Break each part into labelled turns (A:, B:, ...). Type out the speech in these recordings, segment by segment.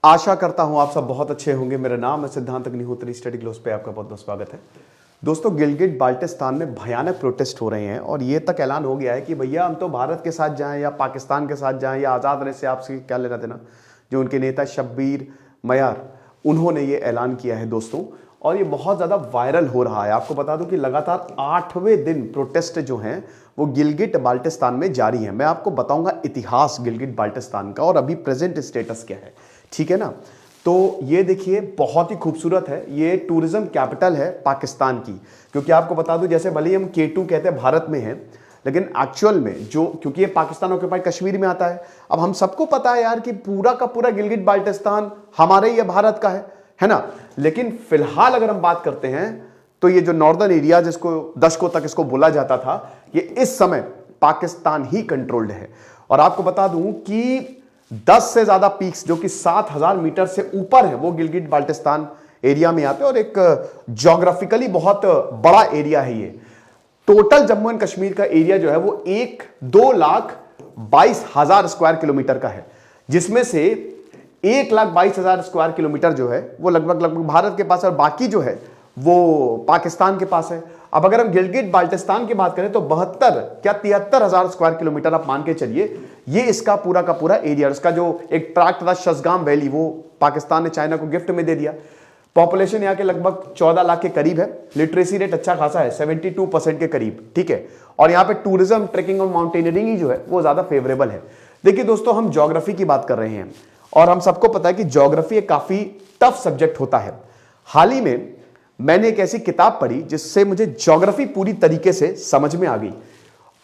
A: आशा करता हूं आप सब बहुत अच्छे होंगे। मेरा नाम है सिद्धांत अग्निहोत्री, स्टडी ग्लोस पे आपका बहुत बहुत स्वागत है। दोस्तों, गिलगिट बाल्टिस्तान में भयानक प्रोटेस्ट हो रहे हैं और ये तक ऐलान हो गया है कि भैया हम तो भारत के साथ जाएं या पाकिस्तान के साथ जाएं या आज़ाद रहने से आपसे क्या लेना देना। जो उनके नेता शब्बीर मयार, उन्होंने ये ऐलान किया है दोस्तों, और ये बहुत ज़्यादा वायरल हो रहा है। आपको बता दूं कि लगातार 8वें दिन प्रोटेस्ट जो हैं वो गिलगिट बाल्टिस्तान में जारी है। मैं आपको बताऊंगा इतिहास गिलगिट बाल्टिस्तान का और अभी प्रेजेंट स्टेटस क्या है, ठीक है ना। तो ये देखिए, बहुत ही खूबसूरत है। ये टूरिज्म कैपिटल है पाकिस्तान की, क्योंकि आपको बता दूं जैसे भले ही हम K2 कहते हैं भारत में है, लेकिन एक्चुअल में जो, क्योंकि ये पाकिस्तान ऑक्यूपाइड कश्मीर में आता है। अब हम सबको पता है यार कि पूरा का पूरा गिलगिट बाल्टिस्तान हमारे ही भारत का है ना। लेकिन फिलहाल अगर हम बात करते हैं तो ये जो नॉर्दर्न एरिया, जिसको दशकों तक इसको बोला जाता था, ये इस समय पाकिस्तान ही कंट्रोल्ड है। और आपको बता दूं कि 10 से ज्यादा पीक्स जो कि 7000 मीटर से ऊपर है वो गिलगिट बाल्टिस्तान एरिया में आते हैं, और एक ज्योग्राफिकली बहुत बड़ा एरिया है ये। टोटल जम्मू एंड कश्मीर का एरिया जो है वो 2,22,000 स्क्वायर किलोमीटर का है, जिसमें से 1,22,000 स्क्वायर किलोमीटर जो है वो लगभग भारत के पास है और बाकी जो है वो पाकिस्तान के पास है। अब अगर हम गिलगिट बाल्टिस्तान की बात करें तो 72 क्या 73,000 स्क्वायर किलोमीटर आप मान के चलिए, ये इसका पूरा का पूरा एरिया। इसका जो एक ट्रैक्ट था शसगाम वैली, वो पाकिस्तान ने चाइना को गिफ्ट में दे दिया। पॉपुलेशन यहाँ के लगभग 14 लाख के करीब है। लिटरेसी रेट अच्छा खासा है, 72% के करीब, ठीक है। और यहाँ पे टूरिज्म, ट्रेकिंग और माउंटेनियरिंग ही जो है वो ज्यादा फेवरेबल है। देखिए दोस्तों, हम ज्योग्राफी की बात कर रहे हैं और हम सबको पता है कि ज्योग्राफी एक काफी टफ सब्जेक्ट होता है। हाल ही में मैंने एक ऐसी किताब पढ़ी जिससे मुझे ज्योग्राफी पूरी तरीके से समझ में आ गई,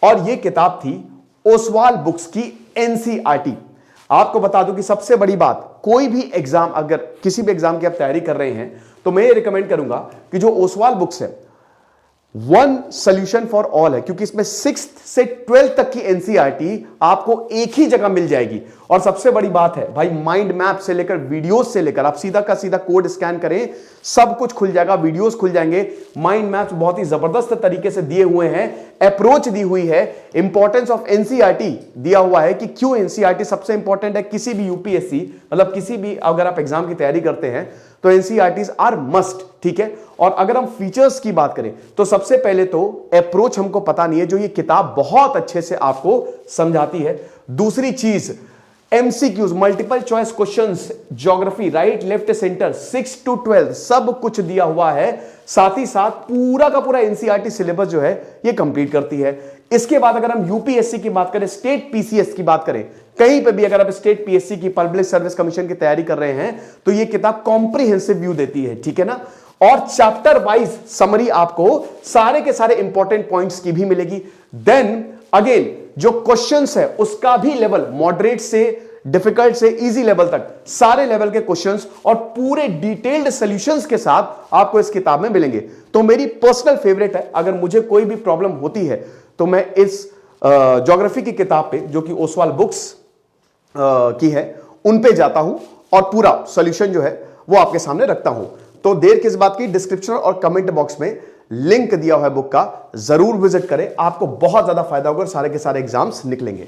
A: और यह किताब थी ओसवाल बुक्स की NCERT। आपको बता दूं कि सबसे बड़ी बात, कोई भी एग्जाम, अगर किसी भी एग्जाम की आप तैयारी कर रहे हैं तो मैं ये रिकमेंड करूंगा कि जो ओसवाल बुक्स है वन सॉल्यूशन फॉर ऑल है, क्योंकि इसमें 6th से 12th तक की NCERT आपको एक ही जगह मिल जाएगी। और सबसे बड़ी बात है भाई, माइंड मैप से लेकर वीडियोस से लेकर आप सीधा का सीधा कोड स्कैन करें, सब कुछ खुल जाएगा, वीडियोस खुल जाएंगे। माइंड मैप्स बहुत ही जबरदस्त तरीके से दिए हुए हैं, अप्रोच दी हुई है, इंपॉर्टेंस ऑफ NCERT दिया हुआ है कि क्यों NCERT सबसे इंपॉर्टेंट है किसी भी UPSC, मतलब किसी भी अगर आप एग्जाम की तैयारी करते हैं तो NCERTs आर मस्ट, ठीक है। और अगर हम फीचर्स की बात करें तो सबसे पहले तो अप्रोच हमको पता नहीं है, जो ये किताब बहुत अच्छे से आपको समझाती है। दूसरी चीज, MCQs, multiple choice questions, geography, right left centre, 6 to 12 सब कुछ दिया हुआ है। साथ ही साथ पूरा का पूरा NCERT सिलेबस जो है ये कंप्लीट करती है। इसके बाद अगर हम UPSC की बात करें, स्टेट PCS की बात करें, कहीं पे भी अगर आप स्टेट PSC की, पब्लिक सर्विस कमीशन की तैयारी कर रहे हैं, तो ये किताब कॉम्प्रिहेंसिव व्यू देती है, ठीक है ना। और चैप्टर वाइज समरी आपको सारे के सारे इंपॉर्टेंट पॉइंट्स की भी मिलेगी। देन अगेन जो क्वेश्चंस है उसका भी लेवल मॉडरेट से डिफिकल्ट से इजी लेवल तक सारे लेवल के क्वेश्चंस और पूरे डिटेल्ड सॉल्यूशंस के साथ आपको इस किताब में मिलेंगे। तो मेरी पर्सनल फेवरेट है। अगर मुझे कोई भी प्रॉब्लम होती है तो मैं इस ज्योग्राफी की किताब पे, जो कि ओसवाल बुक्स की है, उन पे जाता हूं और पूरा सॉल्यूशन जो है वो आपके सामने रखता हूं। तो देर किस बात की, डिस्क्रिप्शन और कमेंट बॉक्स में लिंक दिया हुआ है बुक का, जरूर विजिट करें, आपको बहुत ज्यादा फायदा होगा और सारे के सारे एग्जाम्स निकलेंगे।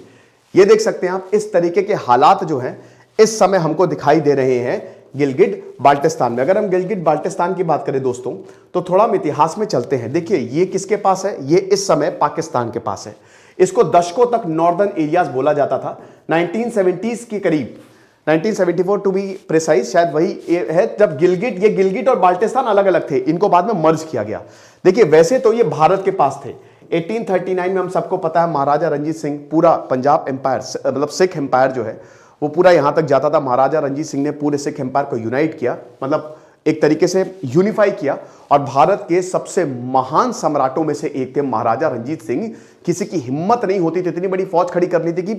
A: ये देख सकते हैं आप, इस तरीके के हालात जो हैं इस समय हमको दिखाई दे रहे हैं गिलगिट बाल्टिस्तान में। अगर हम गिलगिट बाल्टिस्तान की बात करें दोस्तों, तो थोड़ा हम इतिहास में चलते हैं। देखिए ये किसके पास है, ये इस समय पाकिस्तान के पास है। इसको दशकों तक नॉर्दर्न एरियाज बोला जाता था। 1970s के करीब, 1974 टू बी प्रिसाइज, शायद वही है जब ये गिलगिट और बाल्टिस्तान अलग अलग थे, इनको बाद में मर्ज किया गया। देखिए वैसे तो ये भारत के पास थे। 1839 में हम सबको पता है महाराजा रंजीत सिंह, पूरा पंजाब एम्पायर, मतलब सिख एम्पायर जो है वो पूरा यहां तक जाता था। महाराजा रंजीत सिंह ने पूरे सिख एम्पायर को यूनाइट किया, मतलब एक तरीके से यूनिफाई किया, और भारत के सबसे महान सम्राटों में से एक थे महाराजा रंजीत सिंह। किसी की हिम्मत नहीं होती थी इतनी बड़ी फौज खड़ी करनी थी कि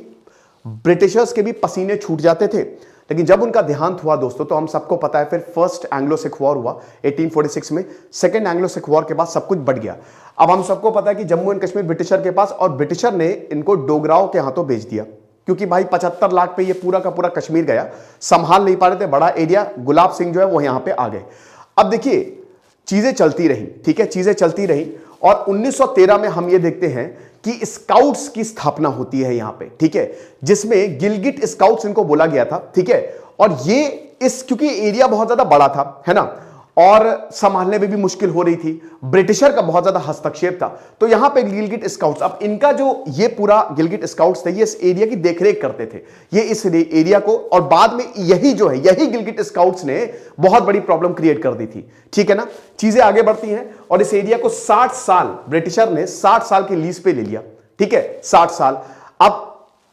A: ब्रिटिशर्स के भी पसीने छूट जाते थे। लेकिन जब उनका देहांत हुआ दोस्तों, तो हम सबको पता है फिर फर्स्ट एंग्लो सिख वॉर हुआ 1846 में, सेकेंड एंग्लो सिख वॉर के बाद सब कुछ बढ़ गया। अब हम सबको पता है कि जम्मू एंड कश्मीर ब्रिटिशर के पास, और ब्रिटिशर ने इनको डोगराओं के हाथों बेच दिया, क्योंकि भाई 75 लाख पे ये पूरा का पूरा कश्मीर गया, संभाल नहीं पा रहे थे बड़ा एरिया। गुलाब सिंह जो है वो यहां पे आ गए। अब देखिए चीजें चलती रही, ठीक है, चीजें चलती रही, और 1913 में हम ये देखते हैं कि स्काउट्स की स्थापना होती है यहां पे, ठीक है, जिसमें गिलगिट स्काउट्स इनको बोला गया था, ठीक है। और ये क्योंकि एरिया बहुत ज्यादा बड़ा था, है ना, और संभालने में भी मुश्किल हो रही थी, ब्रिटिशर का बहुत ज्यादा हस्तक्षेप था, तो यहां पे गिलगिट स्काउट्स, अब इनका जो ये पूरा गिलगिट स्काउट्स थे, ये इस एरिया की देखरेख करते थे, ये इस एरिया को, और बाद में यही गिलगिट स्काउट्स ने बहुत बड़ी प्रॉब्लम क्रिएट कर दी थी, ठीक है ना। चीजें आगे बढ़ती हैं और इस एरिया को 60 साल ब्रिटिशर ने 60 साल के लीज पे ले लिया, ठीक है, 60 साल। अब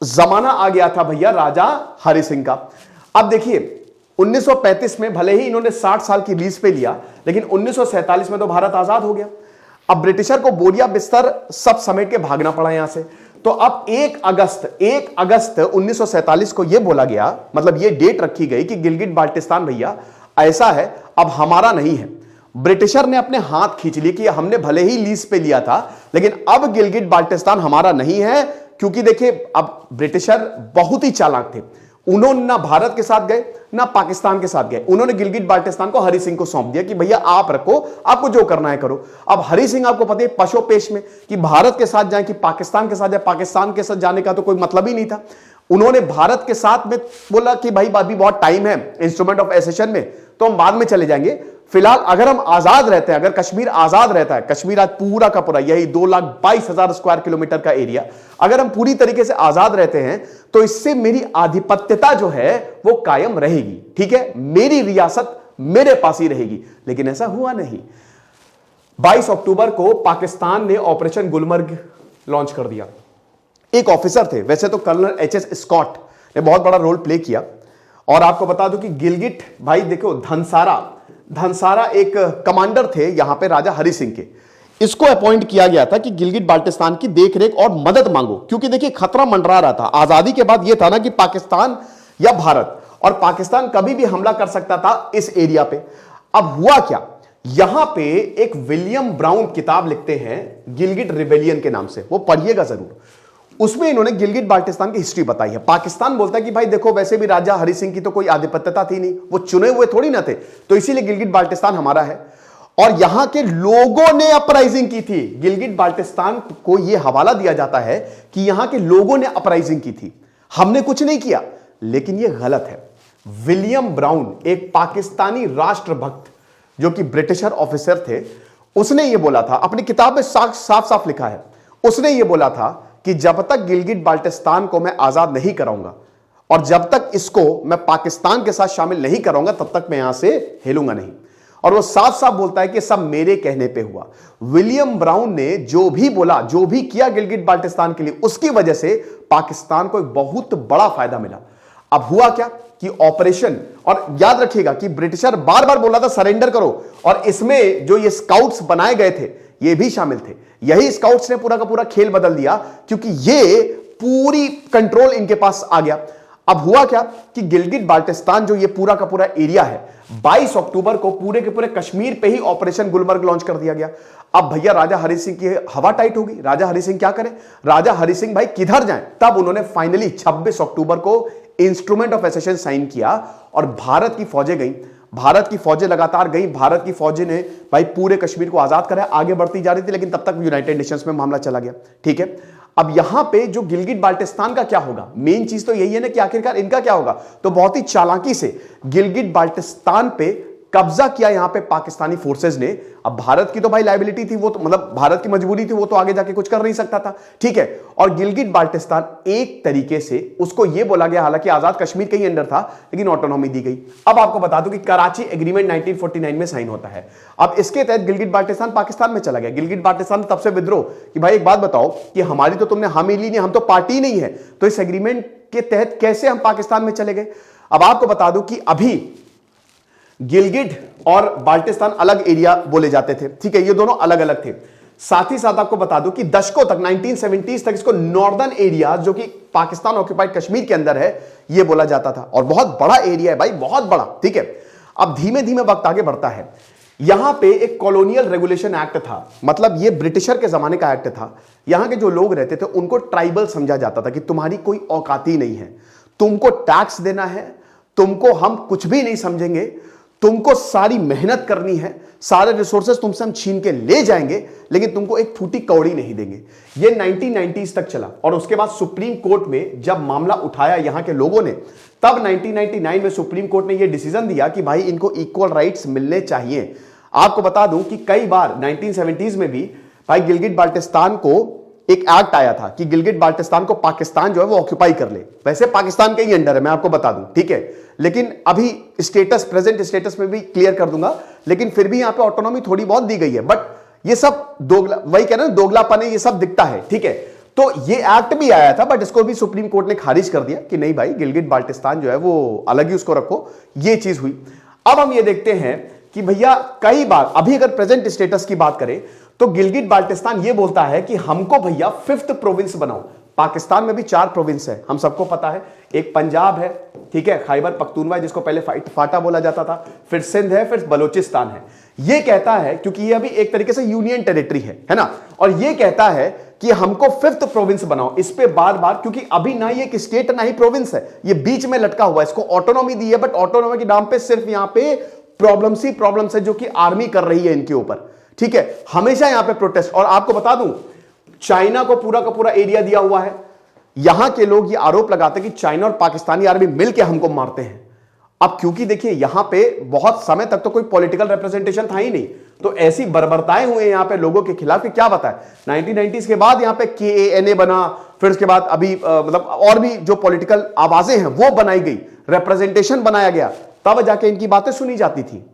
A: जमाना आ गया था भैया राजा हरि सिंह का। अब देखिए 1935 में भले ही इन्होंने 60 साल की लीज पे लिया, लेकिन 1947 में तो भारत आजाद हो गया। अब ब्रिटिशर को बोरिया बिस्तर सब समेट के भागना पड़ा यहां से। तो अब 1 अगस्त 1947 को यह बोला गया, मतलब यह डेट रखी गई कि गिलगिट बाल्टिस्तान भैया ऐसा है, अब हमारा नहीं है। ब्रिटिशर ने अपने हाथ खींच लिए कि हमने भले ही लीज पे लिया था, लेकिन अब गिलगिट बाल्टिस्तान हमारा नहीं है, क्योंकि देखिए अब ब्रिटिशर बहुत ही चालाक थे। उन्होंने ना भारत के साथ गए ना पाकिस्तान के साथ गए, उन्होंने गिलगिट बाल्टिस्तान को हरि सिंह को सौंप दिया कि भैया आप रखो, आपको जो करना है करो। अब हरि सिंह आपको पता है पशोपेश में कि भारत के साथ जाए कि पाकिस्तान के साथ जाए, पाकिस्तान के साथ जाने का तो कोई मतलब ही नहीं था। उन्होंने भारत के साथ में बोला कि भाई अभी बहुत टाइम है इंस्ट्रूमेंट ऑफ एसेशन में, तो हम बाद में चले जाएंगे, फिलहाल अगर हम आजाद रहते हैं, अगर कश्मीर आजाद रहता है, कश्मीर आज पूरा का पूरा यही 2,22,000 स्क्वायर किलोमीटर का एरिया, अगर हम पूरी तरीके से आजाद रहते हैं तो इससे मेरी आधिपत्यता जो है वो कायम रहेगी, ठीक है, मेरी रियासत मेरे पास ही रहेगी। लेकिन ऐसा हुआ नहीं। 22 अक्टूबर को पाकिस्तान ने ऑपरेशन गुलमर्ग लॉन्च कर दिया। एक ऑफिसर थे, वैसे तो कर्नल HS स्कॉट ने बहुत बड़ा रोल प्ले किया। और आपको बता दूं कि गिलगिट भाई देखो धनसारा एक कमांडर थे यहां पे राजा हरि सिंह के, इसको अपॉइंट किया गया था कि गिलगिट बाल्टिस्तान की देखरेख और मदद मांगो, क्योंकि देखिए खतरा मंडरा रहा था। आजादी के बाद यह था ना कि पाकिस्तान या भारत, और पाकिस्तान कभी भी हमला कर सकता था इस एरिया पे। अब हुआ क्या, यहां पे एक विलियम ब्राउन किताब लिखते हैं गिलगिट रिबेलियन के नाम से, वो पढ़िएगा जरूर। उसमें इन्होंने गिलगिट बाल्टिस्तान की हिस्ट्री बताई है। पाकिस्तान बोलता है कि भाई देखो वैसे भी राजा हरि सिंह की तो कोई आधिपत्यता थी नहीं, वो चुने हुए थोड़ी ना थे, तो इसीलिए गिलगिट बाल्टिस्तान हमारा है। और यहां के लोगों ने अपराइजिंग की थी। गिलगिट बाल्टिस्तान को यह हवाला दिया जाता है कि यहां के लोगों ने अपराइजिंग की थी, हमने कुछ नहीं किया। लेकिन यह गलत है। विलियम ब्राउन एक पाकिस्तानी राष्ट्रभक्त जो कि ब्रिटिशर ऑफिसर थे, उसने यह बोला था, अपनी किताब में साफ साफ लिखा है, उसने यह बोला था कि जब तक गिलगिट बाल्टिस्तान को मैं आजाद नहीं कराऊंगा और जब तक इसको मैं पाकिस्तान के साथ शामिल नहीं कराऊंगा, तब तक मैं यहां से हिलूंगा नहीं। और वो साफ साफ बोलता है कि सब मेरे कहने पे हुआ। विलियम ब्राउन ने जो भी बोला, जो भी किया गिलगिट बाल्टिस्तान के लिए, उसकी वजह से पाकिस्तान को एक बहुत बड़ा फायदा मिला। अब हुआ क्या कि ऑपरेशन, और याद रखिएगा कि ब्रिटिशर बार बार बोला था सरेंडर करो, और इसमें जो ये स्काउट्स बनाए गए थे ये भी शामिल थे। यही स्काउट्स ने पूरा का पूरा खेल बदल दिया, क्योंकि ये पूरी कंट्रोल इनके पास आ गया। अब हुआ क्या कि गिलगिट बाल्टिस्तान जो ये पूरा का पूरा एरिया है, 22 अक्टूबर को पूरे के पूरे कश्मीर पे ही ऑपरेशन गुलमर्ग लॉन्च कर दिया गया। अब भैया राजा हरि सिंह की हवा टाइट होगी, राजा हरि सिंह क्या करें, राजा हरि सिंह भाई किधर जाएं। तब उन्होंने फाइनली 26 अक्टूबर को इंस्ट्रूमेंट ऑफ एसेशन साइन किया और भारत की फौजें गई, भारत की फौजें लगातार गई, भारत की फौजें ने भाई पूरे कश्मीर को आजाद कराया, आगे बढ़ती जा रही थी। लेकिन तब तक यूनाइटेड नेशंस में मामला चला गया, ठीक है। अब यहां पे जो गिलगिट बाल्टिस्तान का क्या होगा, मेन चीज तो यही है ना कि आखिरकार इनका क्या होगा। तो बहुत ही चालाकी से गिलगिट बाल्टिस्तान पे कब्जा किया यहां पे पाकिस्तानी फोर्सेस ने। अब भारत की तो भाई लायबिलिटी थी, वो तो मतलब भारत की मजबूरी थी, वो तो आगे जाके कुछ कर नहीं सकता था, ठीक है। और गिलगिट बाल्टिस्तान एक तरीके से उसको यह बोला गया, हालांकि आजाद कश्मीर के ही अंडर था, लेकिन ऑटोनॉमी दी गई। अब आपको बता दूं कि कराची एग्रीमेंट 1949 में साइन होता है। अब इसके तहत गिलगिट बाल्टिस्तान पाकिस्तान में चला गया। गिलगिट बाल्टिस्तान तब से विद्रोह कि भाई एक बात बताओ कि हमारी तो तुमने हामी ली नहीं, हम तो पार्टी नहीं है, तो इस एग्रीमेंट के तहत कैसे हम पाकिस्तान में चले गए। अब आपको बता दूं कि अभी गिलगिट और बाल्टिस्तान अलग एरिया बोले जाते थे, ठीक है, ये दोनों अलग अलग थे। साथ ही साथ आपको बता दूं कि दशकों तक 1970s तक इसको नॉर्दर्न एरिया जो कि पाकिस्तान ऑक्यूपाइड कश्मीर के अंदर है ये बोला जाता था। और बहुत बड़ा एरिया है भाई, बहुत बड़ा, ठीक है। अब धीमे धीमे वक्त आगे बढ़ता है। यहां पे एक कॉलोनियल रेगुलेशन एक्ट था, मतलब ये ब्रिटिशर के जमाने का एक्ट था। यहां के जो लोग रहते थे उनको ट्राइबल समझा जाता था कि तुम्हारी कोई औकात ही नहीं है, तुमको टैक्स देना है, तुमको हम कुछ भी नहीं समझेंगे, तुमको सारी मेहनत करनी है, सारे रिसोर्सेज तुमसे हम छीन के ले जाएंगे, लेकिन तुमको एक फूटी कौड़ी नहीं देंगे। ये 1990s तक चला और उसके बाद सुप्रीम कोर्ट में जब मामला उठाया यहां के लोगों ने, तब 1999 में सुप्रीम कोर्ट ने यह डिसीजन दिया कि भाई इनको इक्वल राइट्स मिलने चाहिए। आपको बता दूं कि कई बार 1970s में भी भाई गिलगिट बाल्टिस्तान को एक एक्ट आया था कि गिलगिट बाल्टिस्तान को पाकिस्तान जो है वो ऑक्यूपाई कर ले। वैसे पाकिस्तान के ही अंडर है, मैं आपको बता दूं, ठीक है, लेकिन अभी स्टेटस, प्रेजेंट स्टेटस में भी क्लियर कर दूंगा, लेकिन फिर भी यहां पे ऑटोनॉमी थोड़ी बहुत दी गई है। बट ये सब दोगला, वही कह रहे हैं दोगलापन है, ये सब दिखता है, ठीक है। तो ये एक्ट भी आया था, बट इसको भी सुप्रीम कोर्ट ने खारिज कर दिया कि नहीं भाई, गिलगिट बाल्टिस्तान जो है वो अलग ही उसको रखो। ये चीज हुई। अब हम ये देखते हैं कि भैया कई बार, अभी अगर प्रेजेंट स्टेटस की बात करें तो गिलगिट बाल्टिस्तान ये बोलता है कि हमको भैया 5th प्रोविंस बनाओ। पाकिस्तान में भी 4 प्रोविंस है, हम सबको पता है। एक पंजाब है, ठीक है, खैबर पख्तूनवा जिसको पहले फाटा बोला जाता था, फिर सिंध है, फिर बलोचिस्तान है। ये कहता है, क्योंकि ये अभी एक तरीके से यूनियन टेरिटरी है ना, और ये कहता है कि हमको 5th प्रोविंस बनाओ। इस पे बार बार, क्योंकि अभी ना ये एक स्टेट ना ही प्रोविंस है, ये बीच में लटका हुआ है, इसको ऑटोनॉमी दी है, बट ऑटोनॉमी के नाम पे सिर्फ यहां पे प्रॉब्लम्स ही प्रॉब्लम्स है जो कि आर्मी कर रही है इनके ऊपर, ठीक है। हमेशा यहां पे प्रोटेस्ट। और आपको बता दूं, चाइना को पूरा का पूरा एरिया दिया हुआ है। यहां के लोग ये आरोप लगाते हैं कि चाइना और पाकिस्तानी आर्मी मिलकर हमको मारते हैं। अब क्योंकि देखिए यहां पे बहुत समय तक तो कोई पॉलिटिकल रिप्रेजेंटेशन था ही नहीं, तो ऐसी बर्बरताएं हुए यहां पे लोगों के खिलाफ कि क्या बताएं। 1990s के बाद यहां पे KANA बना, फिर उसके बाद अभी मतलब और भी जो पॉलिटिकल आवाजें हैं वो बनाई गई, रिप्रेजेंटेशन बनाया गया, तब जाके इनकी बातें सुनी जाती थी।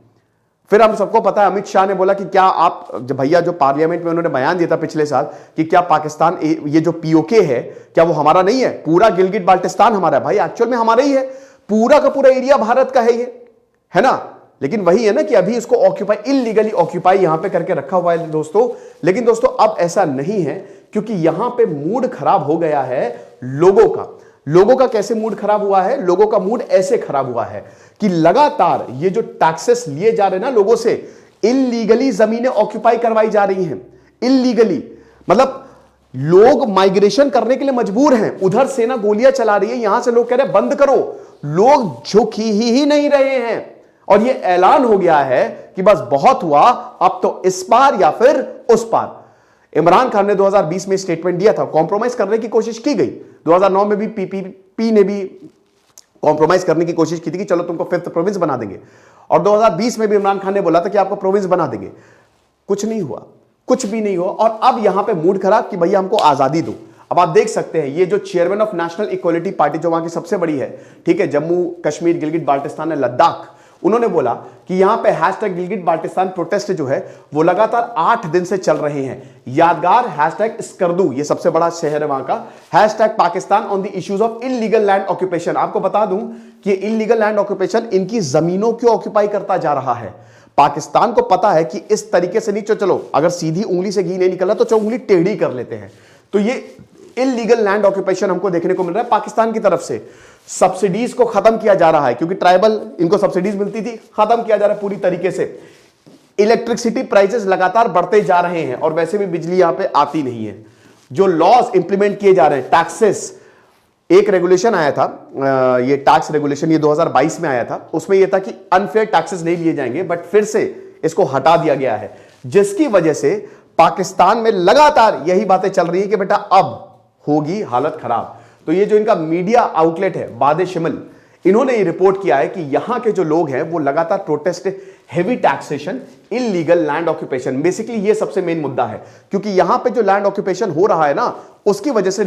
A: फिर हम सबको पता है अमित शाह ने बोला कि क्या आप, भैया जो पार्लियामेंट में उन्होंने बयान दिया था पिछले साल कि क्या पाकिस्तान, ये जो POK है क्या वो हमारा नहीं है, पूरा गिलगिट बाल्टिस्तान हमारा है। भाई एक्चुअल में हमारा ही है, पूरा का पूरा एरिया भारत का है ये, है ना। लेकिन वही है ना कि अभी इसको ऑक्यूपाई, इलीगली ऑक्यूपाई यहां पे करके रखा हुआ है दोस्तों। लेकिन दोस्तों अब ऐसा नहीं है, क्योंकि यहां पे मूड खराब हो गया है लोगों का। लोगों का कैसे मूड खराब हुआ है? लोगों का मूड ऐसे खराब हुआ है कि लगातार ये जो टैक्सेस लिए जा रहे हैं ना लोगों से, इलीगली जमीनें ऑक्यूपाई करवाई जा रही हैं। इलीगली मतलब लोग माइग्रेशन करने के लिए मजबूर हैं, उधर सेना गोलियां चला रही है, यहां से लोग कह रहे हैं बंद करो, लोग झुक ही नहीं रहे हैं। और ये ऐलान हो गया है कि बस बहुत हुआ, अब तो इस पार या फिर उस पार। इमरान खान ने 2020 में स्टेटमेंट दिया था, कॉम्प्रोमाइज करने की कोशिश की गई। 2009 में भी PPP ने भी कॉम्प्रोमाइज करने की कोशिश की थी कि चलो तुमको 5th प्रोविंस बना देंगे, और 2020 में भी इमरान खान ने बोला था कि आपको प्रोविंस बना देंगे। कुछ नहीं हुआ, कुछ भी नहीं हुआ। और अब यहां पे मूड खराब कि भैया हमको आजादी दो। अब आप देख सकते हैं ये जो chairman of national equality party जो वहां की सबसे बड़ी है, ठीक है, जम्मू कश्मीर गिलगिट बाल्टिस्तान लद्दाख, उन्होंने बोला कि यहां पे हैशटैग गिलगिट बाल्टिस्तान प्रोटेस्ट जो है वो लगातार 8 दिन से चल रहे हैं। यादगार हैशटैग स्कर्दू, ये सबसे बड़ा शहर है वहां का, hashtag Pakistan on the issues of illegal land occupation. आपको बता दूं कि इलीगल लैंड ऑक्यूपेशन इनकी जमीनों को ऑक्यूपाई करता जा रहा है। पाकिस्तान को पता है कि इस तरीके से नहीं, चलो अगर सीधी उंगली से घी नहीं निकला तो उंगली टेढ़ी कर लेते हैं। तो ये इलीगल लैंड ऑक्यूपेशन हमको देखने को मिल रहा है पाकिस्तान की तरफ से। सब्सिडीज को खत्म किया जा रहा है, क्योंकि ट्राइबल इनको सब्सिडीज मिलती थी, खत्म किया जा रहा है पूरी तरीके से। इलेक्ट्रिसिटी प्राइसेस लगातार बढ़ते जा रहे हैं, और वैसे भी बिजली यहां पे आती नहीं है। जो लॉज इंप्लीमेंट किए जा रहे हैं, टैक्सेस, एक रेगुलेशन आया था, ये टैक्स रेगुलेशन ये 2022 में आया था, उसमें यह था कि अनफेयर टैक्सेस नहीं लिए जाएंगे, बट फिर से इसको हटा दिया गया है, जिसकी वजह से पाकिस्तान में लगातार यही बातें चल रही है कि बेटा अब होगी हालत खराब। तो ये जो इनका मीडिया आउटलेट है बाद-ए-शिमल, इन्होंने ये रिपोर्ट किया है कि यहां के जो लोग हैं वो लगातार protest, heavy taxation, illegal land occupation, basically ये सबसे मेन मुद्दा है। क्योंकि यहां पे जो लैंड ऑक्यूपेशन हो रहा है ना, उसकी वजह से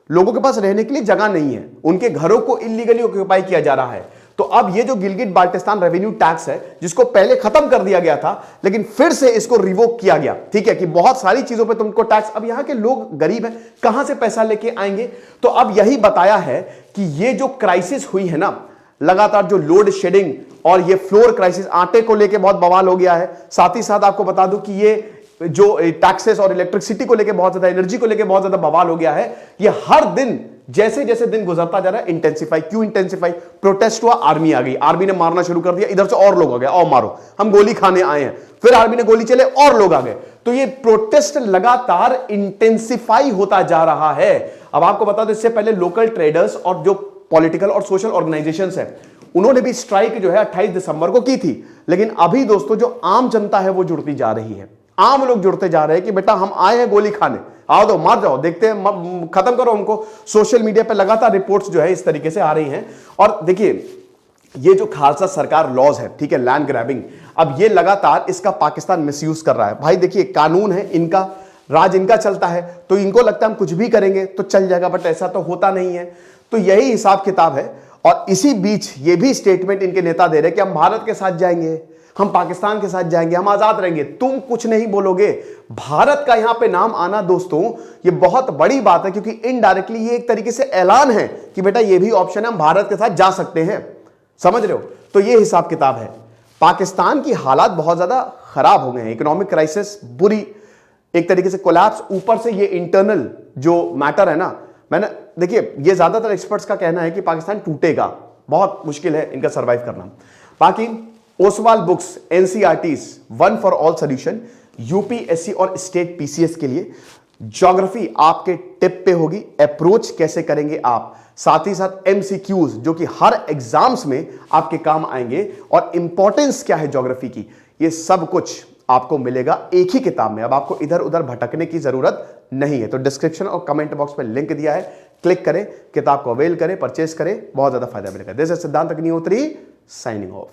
A: लोगों के पास रहने के लिए जगह नहीं है, उनके घरों को इलीगली ऑक्यूपाई किया जा रहा है। तो अब ये जो गिलगिट बाल्टिस्तान रेवेन्यू टैक्स है, जिसको पहले खत्म कर दिया गया था, लेकिन फिर से इसको रिवोक किया गया, ठीक है, कि बहुत सारी चीजों पे तुमको टैक्स, अब यहां के लोग गरीब हैं, कहां से पैसा लेके आएंगे? तो अब यही बताया है कि ये जो क्राइसिस हुई है ना, लगातार जो लोड शेडिंग और ये फ्लोर क्राइसिस, आटे को लेके बहुत बवाल हो गया है। साथ ही साथ आपको बता दूं कि ये जो टैक्सेस और इलेक्ट्रिसिटी को लेके बहुत ज्यादा, एनर्जी को लेके बहुत ज्यादा बवाल हो गया है। ये हर दिन जैसे जैसे दिन गुजरता जा रहा है इंटेंसिफाई। क्यों इंटेंसिफाई? प्रोटेस्ट हुआ, आर्मी आ गई, आर्मी ने मारना शुरू कर दिया, इधर से और लोग आ गए, और मारो, हम गोली खाने आए हैं, फिर आर्मी ने गोली चले और लोग आ गए। तो ये प्रोटेस्ट लगातार इंटेंसिफाई होता जा रहा है। अब आपको बता दो, इससे पहले लोकल ट्रेडर्स और जो पॉलिटिकल और सोशल ऑर्गेनाइजेशंस है, उन्होंने भी स्ट्राइक जो है 28 दिसंबर को की थी। लेकिन अभी दोस्तों जो आम जनता है वो जुड़ती जा रही है, आम लोग जुड़ते जा रहे हैं कि बेटा हम आए हैं गोली खाने, आओ दो मार जाओ, देखते हैं, खत्म करो हमको। सोशल मीडिया पर लगातार रिपोर्ट्स जो है इस तरीके से आ रही हैं। और देखिए ये जो खालसा सरकार लॉज है, ठीक है, लैंड ग्रैबिंग, अब ये लगातार इसका पाकिस्तान मिसयूज कर रहा है। भाई देखिए कानून है इनका, राज इनका चलता है, तो इनको लगता है हम कुछ भी करेंगे तो चल जाएगा, बट ऐसा तो होता नहीं है। तो यही हिसाब किताब है। और इसी बीच ये भी स्टेटमेंट इनके नेता दे रहे कि हम भारत के साथ जाएंगे, हम पाकिस्तान के साथ जाएंगे, हम आजाद रहेंगे, तुम कुछ नहीं बोलोगे। भारत का यहां पे नाम आना दोस्तों ये बहुत बड़ी बात है, क्योंकि इनडायरेक्टली ये एक तरीके से ऐलान है कि बेटा ये भी ऑप्शन है, हम भारत के साथ जा सकते हैं। समझ रहे हो? तो ये हिसाब किताब है। पाकिस्तान की हालात बहुत ज्यादा खराब हो गए हैं, इकोनॉमिक क्राइसिस बुरी, एक तरीके से कोलैप्स, ऊपर से ये इंटरनल जो मैटर है ना, मैंने देखिए ये ज्यादातर एक्सपर्ट्स का कहना है कि पाकिस्तान टूटेगा, बहुत मुश्किल है इनका सरवाइव करना। बाकी Oswal books, NCERTs, one for all solution, UPSC और स्टेट पीसीएस के लिए ज्योग्राफी आपके टिप पे होगी, अप्रोच कैसे करेंगे आप, साथ ही साथ एमसीक्यूज जो कि हर एग्जाम्स में आपके काम आएंगे, और इंपॉर्टेंस क्या है ज्योग्राफी की, ये सब कुछ आपको मिलेगा एक ही किताब में। अब आपको इधर उधर भटकने की जरूरत नहीं है। तो डिस्क्रिप्शन और कमेंट बॉक्स में लिंक दिया है, क्लिक करें, किताब को अवेल करें, परचेस करें, बहुत ज्यादा फायदा मिलेगा। दिस इज सिद्धांत अग्निहोत्री साइनिंग ऑफ।